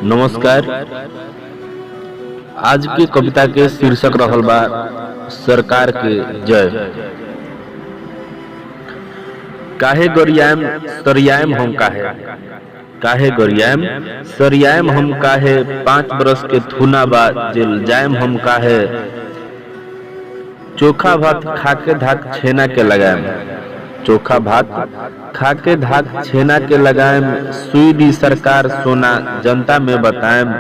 नमस्कार। आज की कविता के शीर्षक रहल बा सरकार के जय। काहे गरियाम सरियाम हम काहे गरियाम सरियाम हम काहे 5 बरस के थुना बा जेल जायम हम काहे चोखा भात खाके धाक छेना के लगाएम चोखा भात खाके धाक छेना के लगाएम सुई दी सरकार सोना जनता में बताएम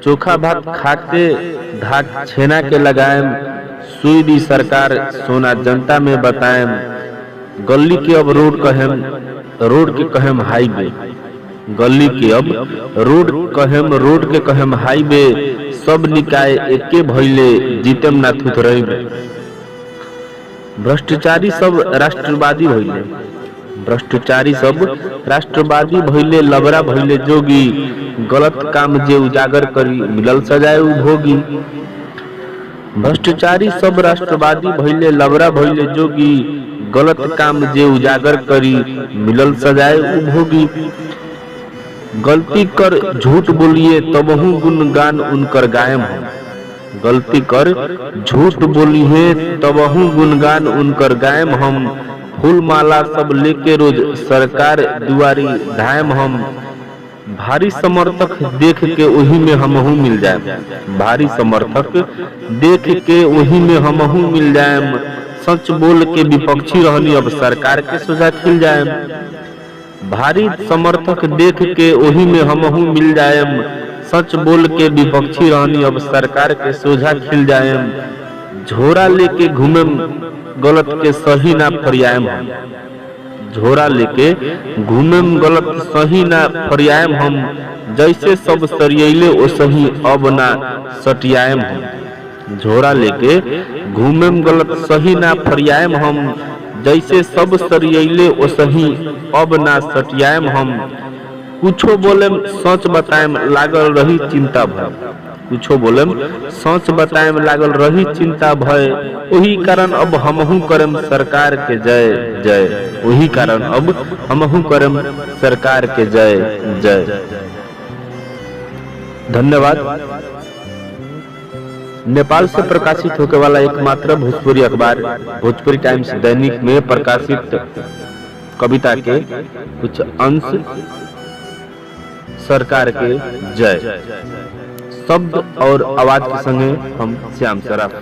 चोखा भात खाके धाक छेना के लगाएम सुई दी सरकार सोना जनता में बताएम गली के अब रोड के कहेम हाईवे गली के अब रोड के कहेम हाईवे सब निकाय एके भइले जीतेम ना थुथरई में भ्रष्टाचारी सब राष्ट्रवादी भइले लबरा भइले जोगी गलत काम जे उजागर करी मिलल सजाए भोगी भ्रष्टाचारी सब राष्ट्रवादी भइले लबरा भइले जोगी गलत काम जे उजागर करी मिलल सजाए भोगी गलती कर झूठ बोलिए तबहू गुणगान उनकर गायम हो गलती कर झूठ बोली है तबहू गुणगान उनकर गायम हम फूल माला सब लेके रोज सरकार दुआरी धायम हम भारी समर्थक देख के वही में हमहू मिल जाए भारी समर्थक देख के वही में हमहू मिल जाए सच बोल के विपक्षी रहनी अब सरकार के सोझा खिल जाए भारी समर्थक देख के वही में हमहू मिल जाएम सच बोल के विपक्षी रहनी अब सरकार के सोझा खिल जाएम झोरा लेके घूमेम गलत के सही ना फरियाएम हम झोरा लेके घूमेम गलत सही ना फरियाएम हम जैसे सब सरियले ओ सही अब ना सटियाएम हम झोरा लेके घूमेम गलत सही ना फरियाएम हम जैसे सब सरियले ओ सही अब ना सटियाएम हम कुछो बोलेम सच बताएम लागल रही चिंता भय कुछो बोलेम सच बताएम लागल रही चिंता भय वही कारण अब हमहू करम सरकार के जय जय वही कारण अब हमहू करम सरकार के जय जय। धन्यवाद। नेपाल से प्रकाशित होने वाला एकमात्र भोजपुरी अखबार भोजपुरी टाइम्स दैनिक में प्रकाशित कविता के कुछ अंश सरकार के जय शब्द और आवाज के संगे हम श्याम सराफ।